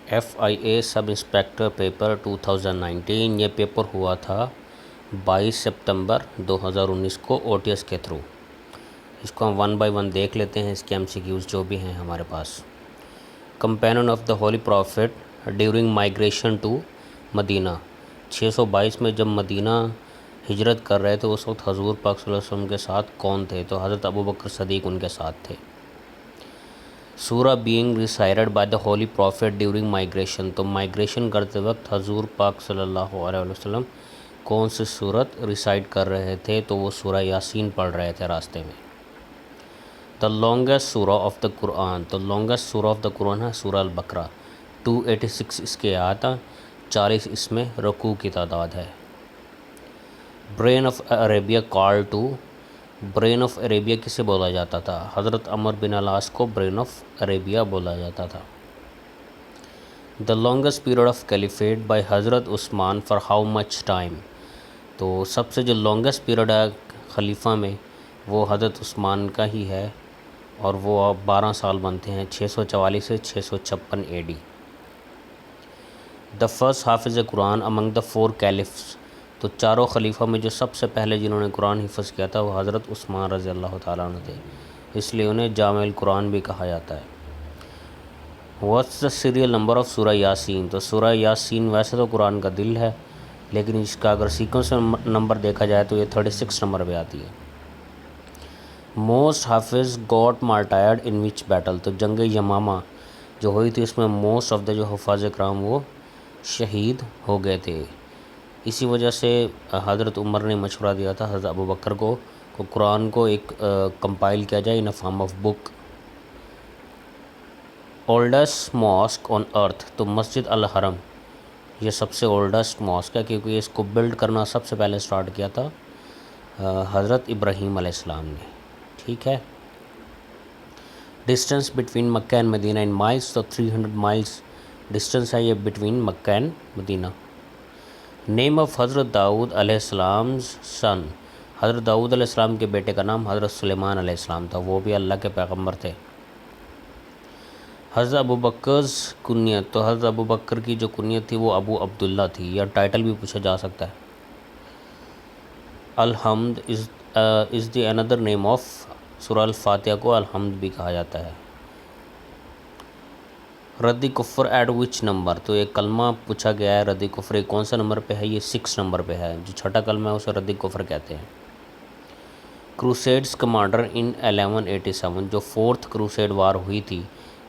FIA سب inspector paper 2019، یہ paper ہوا تھا 22 سپتمبر 2019 کو OTS کے تھرو۔ اس کو ہم 1 بائی 1 دیکھ لیتے ہیں، اس کے MCQs جو بھی ہیں ہمارے پاس۔ Companion of the holy prophet during migration to Medina, 622 میں جب مدینہ ہجرت کر رہے تھے اس وقت حضور پاک صلی اللہ علیہ وسلم کے ساتھ کون تھے؟ تو حضرت ابوبکر صدیق ان کے ساتھ تھے۔ سورہ being recited by the holy prophet during migration, تو مائیگریشن کرتے وقت حضور پاک صلی اللہ علیہ وسلم کون سی صورت ریسائٹ کر رہے تھے؟ تو وہ سورہ یاسین پڑھ رہے تھے راستے میں۔ دا لانگیسٹ سورہ آف دا قرآن، تو لانگیسٹ سورہ آف دا قرآن ہے سورہ البقرہ، 286 اس کے آیات ہیں، 40 اس میں رکوع کی تعداد ہے۔ Brain of Arabia call to, brain of Arabia کسے بولا جاتا تھا؟ حضرت عمر بن العاص کو برین آف عربیہ بولا جاتا تھا۔ The longest period of caliphate by حضرت عثمان فار ہاؤ مچ ٹائم، تو سب سے جو لانگیسٹ پیریڈ ہے خلیفہ میں وہ حضرت عثمان کا ہی ہے، اور وہ 12 سال بنتے ہیں، 644 سے 656 AD۔ دا فرسٹ حافظ قرآن امنگ دا 4 کیلفس، تو چاروں خلیفہ میں جو سب سے پہلے جنہوں نے قرآن حفظ کیا تھا وہ حضرت عثمان رضی اللہ تعالیٰ عنہ تھے، اس لیے انہیں جامع القرآن بھی کہا جاتا ہے۔ What's the serial number of سورہ یاسین، تو سورہ یاسین ویسے تو قرآن کا دل ہے لیکن اس کا اگر سیکوینس نمبر دیکھا جائے تو یہ 36 نمبر پہ آتی ہے۔ موسٹ حافظ گاٹ مارٹائرڈ ان وچ بیٹل، تو جنگ یمامہ جو ہوئی تھی اس میں موسٹ آف دا جو حفاظ کرام وہ شہید ہو گئے تھے۔ اسی وجہ سے حضرت عمر نے مشورہ دیا تھا حضرت ابوبکر کو قرآن کو ایک کمپائل کیا جائے in form of book. Oldest mosque on earth, تو مسجد الحرم یہ سب سے اولڈسٹ ماسک ہے کیونکہ اس کو بلڈ کرنا سب سے پہلے سٹارٹ کیا تھا حضرت ابراہیم علیہ السلام نے، ٹھیک ہے۔ Distance between Mecca and Medina in miles, تو 300 مائلس ڈسٹینس ہے یہ between Mecca and Medina. Name of حضرت داؤد علیہ السلام سن، حضرت داؤد علیہ السلام کے بیٹے کا نام حضرت سلیمان علیہ السلام تھا، وہ بھی اللہ کے پیغمبر تھے۔ حضرت ابوبکرز کنیت، تو حضرت ابوبکر کی جو کنیت تھی وہ ابو عبداللہ تھی، یا ٹائٹل بھی پوچھا جا سکتا ہے۔ الحمد از دی اندر نیم آف، سورہ الفاتحہ کو الحمد بھی کہا جاتا ہے۔ رد کفر ایٹ وچ نمبر، تو ایک کلمہ پوچھا گیا ہے رد کفر یہ کون سا نمبر پہ ہے؟ یہ 6 نمبر پہ ہے، جو چھٹا کلمہ ہے اسے رد کفر کہتے ہیں۔ کروسیڈز کمانڈر ان 1187، جو 4th کروسیڈ وار ہوئی تھی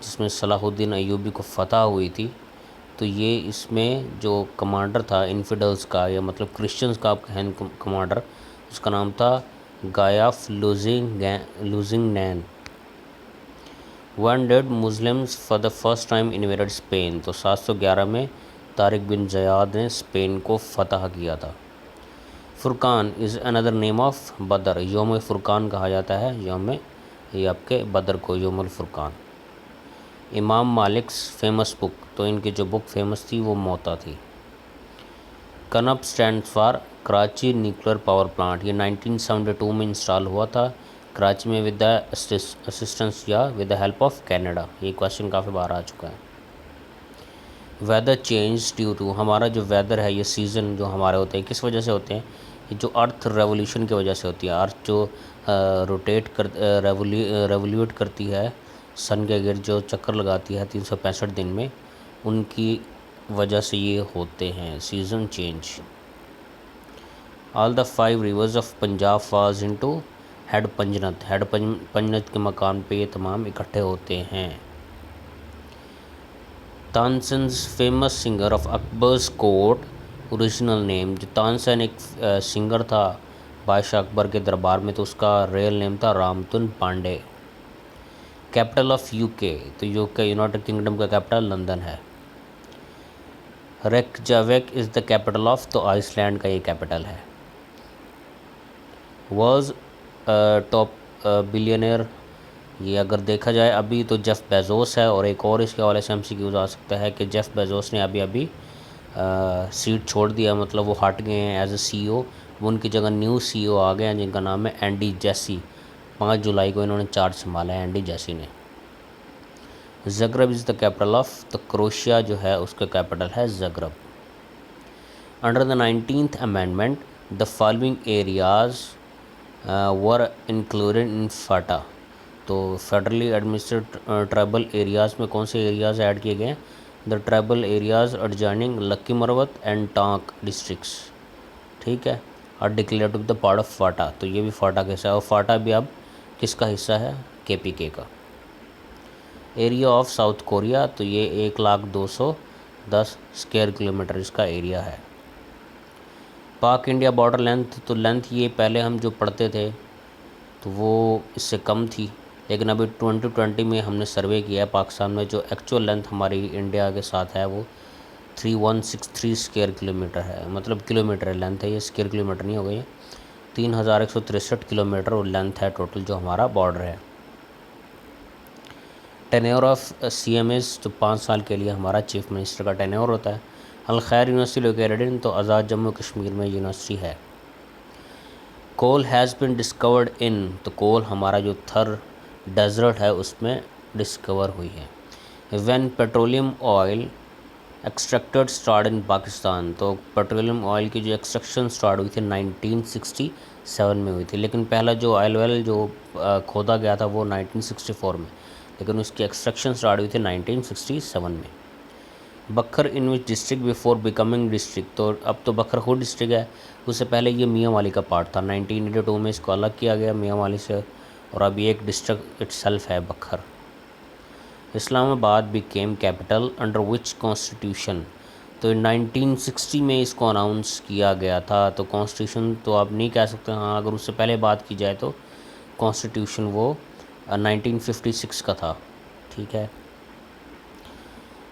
جس میں صلاح الدین ایوبی کو فتح ہوئی تھی، تو یہ اس میں جو کمانڈر تھا انفیڈلز کا، یا مطلب کرسچنز کا آپ کہیں کمانڈر، اس کا نام تھا Guy of Lusignan. When did Muslims for the first time invaded Spain, تو 711 میں طارق بن زیاد نے اسپین کو فتح کیا تھا۔ فرقان از اندر نیم آف بدر، یوم فرقان کہا جاتا ہے یوم یہ آپ کے بدر کو، یوم الفرقان۔ امام مالکس فیمس بک، تو ان کی جو بک فیمس تھی وہ موطا تھی۔ KANUPP stand for Karachi nuclear power plant, یہ 1972 میں انسٹال ہوا تھا کراچی میں ود دا اسسٹنس یا with the help of Canada, یہ کویشچن کافی بار آ چکا ہے۔ ویدر چینج ڈیو ٹو، ہمارا جو ویدر ہے یہ سیزن جو ہمارے ہوتے ہیں کس وجہ سے ہوتے ہیں؟ یہ جو ارتھ ریولیوشن کی وجہ سے ہوتی ہے، ارتھ جو ریولیوٹ کرتی ہے سن کے گرد، جو چکر لگاتی ہے 365 دن میں، ان کی وجہ سے یہ ہوتے ہیں season change. All the 5 rivers of Punjab falls into head Panjnad, head Panjnad کے مقام پہ یہ تمام اکٹھے ہوتے ہیں۔ Tansen's famous singer of Akbar's court original name, جو تانسن ایک سنگر تھا بادشاہ اکبر کے دربار میں، تو اس کا ریئل نیم تھا رامتن پانڈے۔ کیپٹل آف UK، تو UK یونائٹڈ کنگڈم کا کیپٹل لندن ہے۔ ریکجاویک از دا کیپٹل آف، تو آئس لینڈ کا یہ کیپٹل ہے۔ ورلڈز ٹاپ بلینئر، یہ اگر دیکھا جائے ابھی تو جیف بیزوس ہے، اور ایک اور اس کے حوالے سے MCQs آ سکتا ہے کہ جیف بیزوس نے ابھی سیٹ چھوڑ دیا، مطلب وہ ہٹ گئے ہیں ایز اے CEO، ان کی جگہ نیو CEO آ گئے ہیں جن کا نام ہے اینڈی جیسی، 5 جولائی کو انہوں نے چارج سنبھالا ہے اینڈی جیسی نے۔ زگرب از دا کیپٹل آف تو کروشیا جو ہے اس کا کیپٹل ہے Zagreb. Under the 19th amendment the following areas were included in FATA. تو فیڈرلی ایڈمنسٹریٹ ٹرائبل ایریاز میں کون سے ایریاز ایڈ کیے گئے ہیں؟ The tribal areas adjoining Lakki Marwat and Tank districts. ٹھیک ہے. اور declare to the part of FATA. تو یہ بھی فاٹا کا حصہ ہے اور فاٹا بھی اب کس کا حصہ ہے؟ KPK کا. ایریا آف ساؤتھ کوریا تو یہ 1,02,10 اسکوائر کلومیٹر اس کا ایریا ہے. پاک انڈیا بارڈر لینتھ تو لینتھ یہ پہلے ہم جو پڑھتے تھے تو وہ اس سے کم تھی، لیکن ابھی 2020 میں ہم نے سروے کیا ہے پاکستان میں جو ایکچوئل لینتھ ہماری انڈیا کے ساتھ ہے وہ 3163 اسکوائر کلومیٹر ہے. مطلب کلومیٹر لینتھ ہے، یہ اسکوائر کلومیٹر نہیں ہو گئی ہے. 3163 کلومیٹر اور لینتھ ہے ٹوٹل جو ہمارا بارڈر ہے. ٹینیور آف CMS تو 5 سال کے لیے ہمارا چیف منسٹر کا ٹینیور ہوتا ہے. الخیر یونیورسٹی لوکیٹڈ ان تو آزاد جموں کشمیر میں یونیورسٹی ہے. کول ہیز بن ڈسکورڈ ان تو کول ہمارا جو تھر ڈیزرٹ ہے اس میں ڈسکور ہوئی ہے. When petroleum oil extracted start in Pakistan تو پیٹرولیم آئل کی جو ایکسٹریکشن اسٹارٹ ہوئی تھی 1967 میں ہوئی تھی، لیکن پہلا جو آئل ویل جو کھودا گیا تھا وہ 1964 میں، لیکن اس کی ایکسٹریکشن اسٹارٹ ہوئی تھی 1967 میں. بکھر ان وچ ڈسٹرکٹ بیفور بیکمنگ ڈسٹرکٹ تو اب تو بکھر خود ڈسٹرکٹ ہے، اس سے پہلے یہ میاں والی کا پارٹ تھا. 1982 میں اس کو الگ کیا گیا میاں والی سے اور اب یہ ایک ڈسٹرکٹ اٹ سیلف ہے بکھر. اسلام آباد became capital under which constitution تو 1960 میں اس کو اناؤنس کیا گیا تھا. تو کانسٹیٹیوشن تو آپ نہیں کہہ سکتے، ہاں اگر اس سے پہلے بات کی جائے تو کانسٹیٹیوشن وہ 1956 کا تھا. ٹھیک ہے.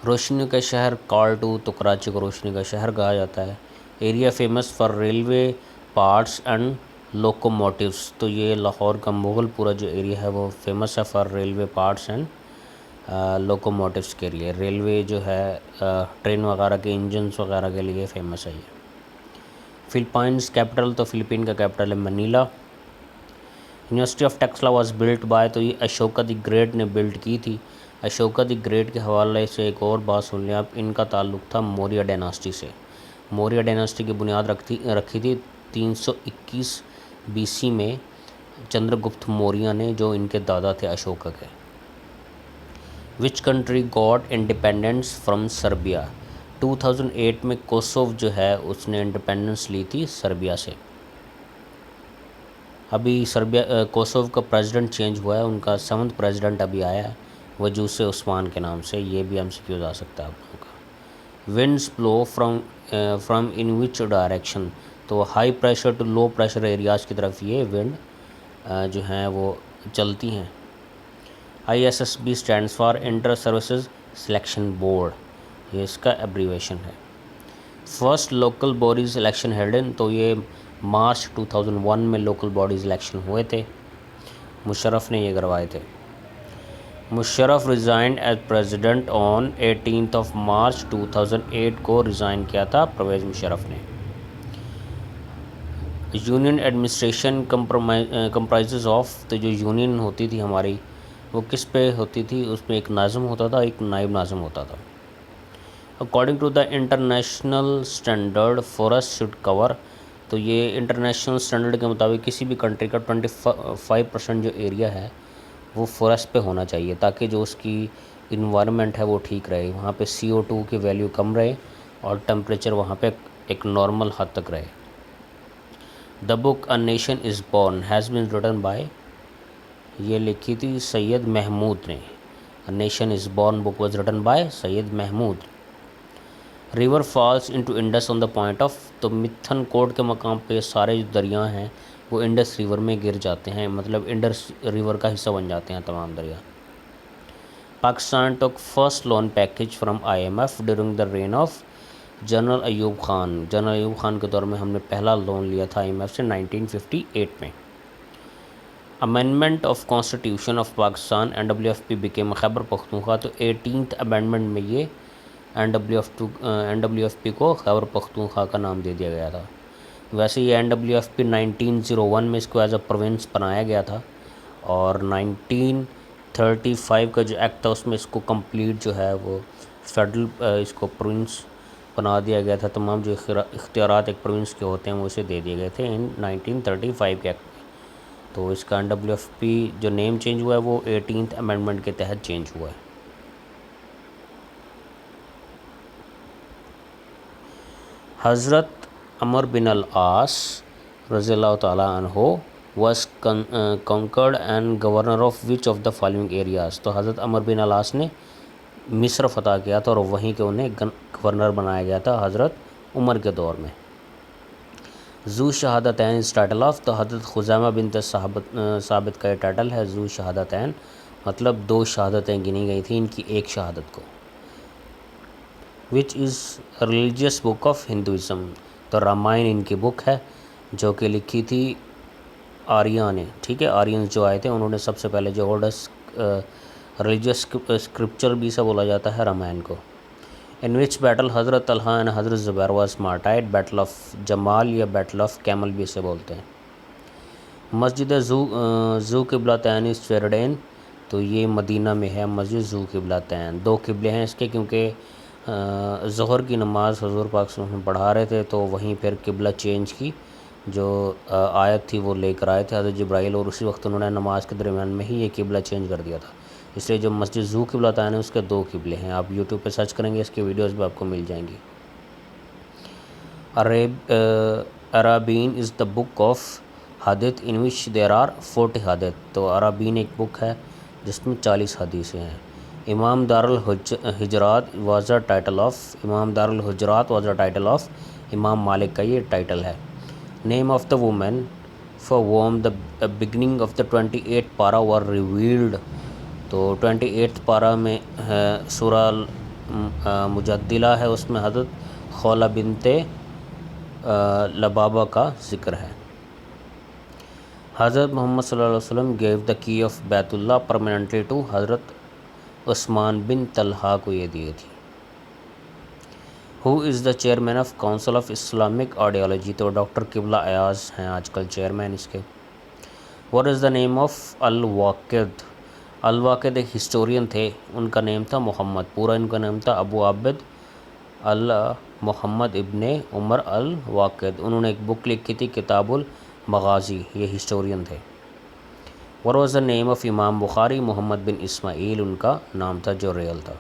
روشنی کا شہر کالٹو تو کراچی کو روشنی کا شہر کہا جاتا ہے. Area famous for railway parts and locomotives تو یہ لاہور کا مغل پورا جو ایریا ہے وہ فیمس ہے فار ریلوے پارٹس اینڈ لوکوموٹیوس کے لیے. ریلوے جو ہے ٹرین وغیرہ کے انجنس وغیرہ کے لیے فیمس ہے یہ. فلپائنز کیپٹل تو فلپین کا کیپٹل ہے Manila. University of Taxila was Bullet by تو یہ اشوکا دی گریٹ نے بلڈ کی تھی. اشوکا دی گریٹ کے حوالے سے ایک اور بات سن لیں آپ، ان کا تعلق تھا موریہ ڈائناسٹی سے. موریہ ڈائناسٹی کی بنیاد رکھی تھی 321 BC میں چندر گپت موریہ نے جو ان کے دادا تھے اشوکا کے. Which country got independence from Serbia 2008 میں کوسوو جو ہے اس نے انڈیپینڈنس لی تھی سربیا سے. ابھی کوسوو کا پریزیڈنٹ چینج ہوا ہے، ان کا 7th پریزیڈنٹ ابھی آیا ہے وجوس عثمان کے نام سے. یہ بھی MCQ آ سکتا ہے آپ لوگوں کا. Winds blow from in which direction تو high pressure to low pressure areas کی طرف یہ ونڈ جو ہیں وہ چلتی ہیں. ISSB stands for inter services selection board, یہ اس کا ایبریویشن ہے. First local bodies election held in تو یہ مارچ 2001 میں لوکل باڈیز الیکشن ہوئے تھے، مشرف نے یہ کروائے تھے. مشرف ریزائنڈ ایز پریزیڈنٹ آن 18 مارچ 2008 کو ریزائن کیا تھا پرویز مشرف نے. یونین ایڈمنسٹریشن کمپرائزز آف تو جو یونین ہوتی تھی ہماری وہ کس پہ ہوتی تھی؟ اس میں ایک ناظم ہوتا تھا، ایک نائب ناظم ہوتا تھا. According to the international standard forest should cover تو یہ انٹرنیشنل اسٹینڈرڈ کے مطابق کسی بھی کنٹری کا 25% جو ایریا ہے وہ فورسٹ پہ ہونا چاہیے تاکہ جو اس کی انوائرمنٹ ہے وہ ٹھیک رہے، وہاں پہ CO2 کی ویلیو کم رہے اور ٹمپریچر وہاں پہ ایک نارمل حد تک رہے. The book a nation is born has been written by یہ لکھی تھی سید محمود نے. A nation is born book was written by Syed Mahmood. River falls into Indus on the point of تو متھن کوٹ کے مقام پہ سارے جو دریا ہیں وہ انڈس ریور میں گر جاتے ہیں، مطلب انڈس ریور کا حصہ بن جاتے ہیں تمام دریا. Pakistan took first loan package from IMF during the reign of general Ayub Khan. General Ayub Khan کے دور میں ہم نے پہلا لون لیا تھا IMF سے 1958 میں. Amendment of constitution of Pakistan NWFP became Khyber Pakhtunkhwa تو 18th امینڈمنٹ میں یہ NWFP کو خیبر پختونخوا کا نام دے دیا گیا تھا. ویسے یہ NWFP 1901 میں اس کو ایز اے پروونس بنایا گیا تھا اور 19 1935 کا جو ایکٹ تھا اس میں اس کو کمپلیٹ جو ہے وہ فیڈرل اس کو پروونس بنا دیا گیا تھا. تمام جو اختیارات ایک پروونس کے ہوتے ہیں وہ اسے دے دیے گئے تھے ان 1935 کے ایکٹ میں. تو اس کا NWFP جو نیم چینج ہوا ہے وہ 18th امینڈمنٹ کے تحت چینج ہوا ہے. حضرت عمر بن العاص رضی اللہ تعالیٰ عنہ was conquered and governor of which of the following areas. تو حضرت عمر بن العاص نے مصر فتح کیا تھا اور وہیں کے انہیں گورنر بنایا گیا تھا حضرت عمر کے دور میں. ذو شہادتین اس ٹائٹل آف. تو حضرت خزیمہ بنت ثابت کا یہ ٹائٹل ہے ذو شہادتین، مطلب 2 شہادتیں گنی گئی تھیں ان کی ایک شہادت کو. وچ is religious book of Hinduism. تو رامائن ان کی بک ہے جو کہ لکھی تھی آریہ نے. ٹھیک ہے، آرینز جو آئے تھے انہوں نے سب سے پہلے جو اولڈسٹ ریلیجیس اسکرپچر بھی اسے بولا جاتا ہے رامائن کو. ان وچ بیٹل حضرت طلحہ اینڈ حضرت زبیر واز مارٹائڈ. بیٹل آف جمال یا بیٹل آف کیمل بھی اسے بولتے ہیں. مسجد ذو قبلتین سویرڈین. تو یہ مدینہ میں ہے مسجد ذو قبلتین. 2 قبلے ہیں اس کے کیونکہ ظہر کی نماز حضور پاک صلی اللہ علیہ وسلم پڑھا رہے تھے تو وہیں پھر قبلہ چینج کی جو آیت تھی وہ لے کر آئے تھے حضرت جبرائیل، اور اسی وقت انہوں نے نماز کے درمیان میں ہی یہ قبلہ چینج کر دیا تھا. اس لیے جو مسجد ذو قبلتین ہے اس کے 2 قبلے ہیں. آپ یوٹیوب پہ سرچ کریں گے اس کی ویڈیوز بھی آپ کو مل جائیں گی. ارابین از دا بک آف حدیث ان وچ دیر آر 40 حدیث. تو ارابین ایک بک ہے جس میں 40 حدیثیں ہیں. امام دار الحجرات واز اے ٹائٹل آف. امام دار الحجرات واز اے ٹائٹل آف امام مالک کا یہ ٹائٹل ہے. Name of the woman for whom the beginning of the 28 پارا ور ریویلڈ. تو 28 پارا میں سورہ مجادلہ ہے، اس میں حضرت خولہ بنت لبابہ کا ذکر ہے. حضرت محمد صلی اللہ علیہ وسلم گیو دا کی آف بیت اللہ پرماننٹلی ٹو. حضرت عثمان بن طلحہ کو یہ دیے تھی. Who is the chairman of council of Islamic ideology. تو ڈاکٹر قبلہ ایاز ہیں آج کل چیئرمین اس کے. What is the name of الواقد. الواقد ایک ہسٹورین تھے، ان کا نیم تھا محمد. پورا ان کا نام تھا ابو عابد محمد ابن عمر الواقد. انہوں نے ایک بک لکھی تھی کتاب المغازی. یہ ہسٹورین تھے. What was the name of امام بخاری. محمد بن اسماعیل ان کا نام تھا جو ریئل تھا.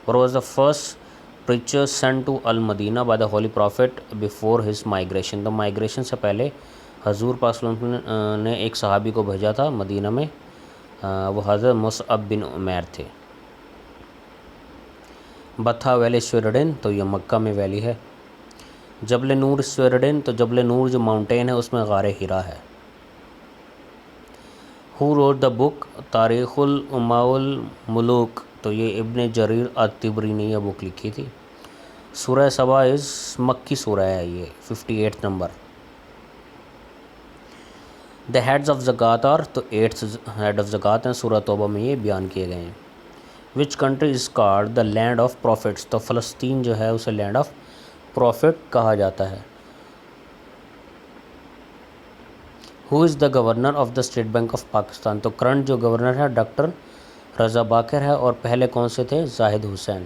What was the first preacher sent to المدینہ by the holy prophet before his migration. تو مائگریشن سے پہلے حضور پاک صلی اللہ علیہ وسلم نے ایک صحابی کو بھیجا تھا مدینہ میں، وہ حضرت مصعب بن عمیر تھے. بتھا ویلی سویرڈن. تو یہ مکہ میں ویلی ہے. جبل نور سویرڈن. تو جبل نور جو ماؤنٹین ہے اس میں غار حرا ہے. ہو روٹ دا بک تاریخ الاماء الملوک. تو یہ ابن جریر الطبری نے یہ بک لکھی تھی. سورہ سبا از مکی سورہ ہے یہ 58 نمبر. دا ہیڈز آف زکوٰۃ آر. تو 8 ہیڈ آف زکوٰۃ ہیں سورہ توبہ میں یہ بیان کیے گئے ہیں. Which country is called the land of prophets. تو فلسطین جو ہے اسے لینڈ آف پروفٹ کہا جاتا ہے. Who is the governor of the state bank of Pakistan. تو کرنٹ جو گورنر ہے ڈاکٹر رضا باقر ہے، اور پہلے کون سے تھے؟ زاہد حسین.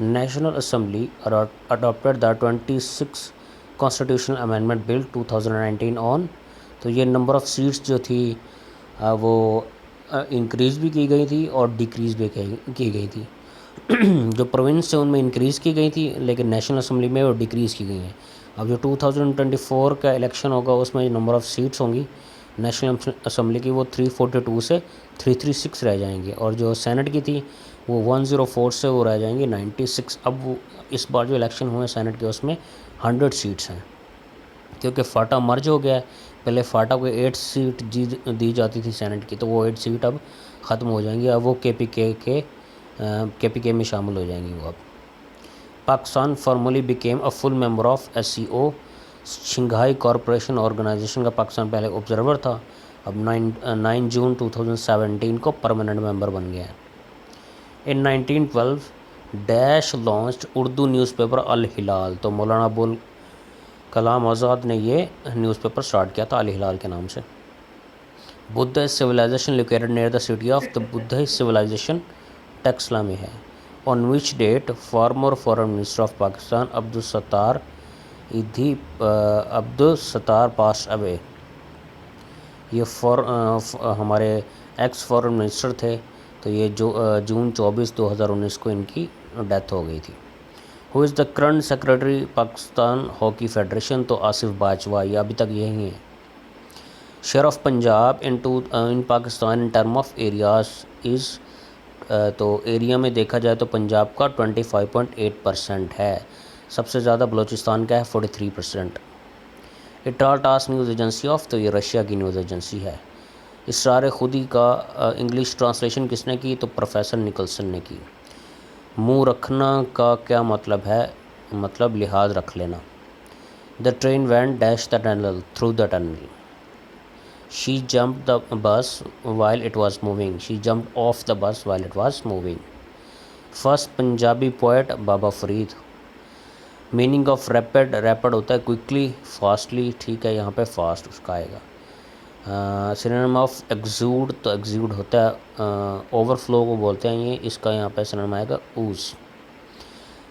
نیشنل اسمبلی اڈاپٹیڈ دا 26 کانسٹیٹیوشنل امینڈمنٹ بل 2019 آن. تو یہ نمبر آف سیٹس جو تھی وہ انکریز بھی کی گئی تھی اور ڈیکریز بھی کی گئی تھی. جو پروونس سے ان میں انکریز کی گئی تھی لیکن نیشنل اسمبلی میں وہ ڈیکریز کی گئی ہیں. اب جو 2024 کا الیکشن ہوگا اس میں نمبر آف سیٹس ہوں گی نیشنل اسمبلی کی وہ 342 سے 336 رہ جائیں گے، اور جو سینٹ کی تھی وہ 104 سے وہ رہ جائیں گی 96. اب وہ اس بار جو الیکشن ہوئے سینٹ کے اس میں 100 سیٹس ہیں کیونکہ فاٹا مرج ہو گیا ہے. پہلے فاٹا کو 8 سیٹ دی جاتی تھی سینٹ کی، تو وہ 8 سیٹ اب ختم ہو جائیں گی. اب وہ کے پی کے میں شامل ہو جائیں گی. وہ اب Pakistan formally became a full member of SCO. Shanghai corporation organisation کا پاکستان پہلے آبزرور تھا، اب 9 جون 2017 کو پرماننٹ ممبر بن گیا ہے. ان 1912 dash launched Urdu news paper Alhilal. تو مولانا ابوالکلام آزاد نے یہ نیوز پیپر سٹارٹ کیا تھا الہلال کے نام سے. Buddhist civilization located near the city of the Buddhist civilization Taxila میں ہے. On which date former foreign minister of Pakistan Abdul Sattar passed away. یہ ہمارے ایکس فورن منسٹر تھے, تو یہ جون 24 2019 کو ان کی ڈیتھ ہو گئی تھی. Who is the current secretary Pakistan hockey federation, تو آصف باجوہ, یہ ابھی تک یہی ہیں. Share of Punjab in Pakistan in term of areas is, تو ایریا میں دیکھا جائے تو پنجاب کا 25.8% ہے. سب سے زیادہ بلوچستان کا ہے 43%. اٹار ٹاس نیوز ایجنسی آف, تو یہ رشیا کی نیوز ایجنسی ہے. اسرار خودی کا انگلش ٹرانسلیشن کس نے کی, تو پروفیسر نکلسن نے کی. منہ رکھنا کا کیا مطلب ہے, مطلب لحاظ رکھ لینا. The train went dash the tunnel through the tunnel. She jumped the bus while it was moving. She jumped off the bus while it was moving. First Punjabi poet Baba Farid. Meaning of rapid, rapid ہوتا ہے quickly, fastly, ٹھیک ہے, یہاں پہ fast اس کا آئے گا. Synonym of ایگزوڈ, تو ایگزوڈ ہوتا ہے اوور فلو کو بولتے ہیں یہ, اس کا یہاں پہ سینونیم آئے گا اوز.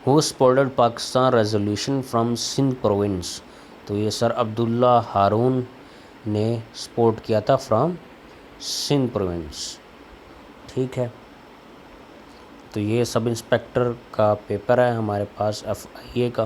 Who supported Pakistan resolution from Sindh province, تو یہ سر عبداللہ ہارون نے سپورٹ کیا تھا فرام سندھ پروونس, ٹھیک ہے. تو یہ سب انسپیکٹر کا پیپر ہے ہمارے پاس FIA کا.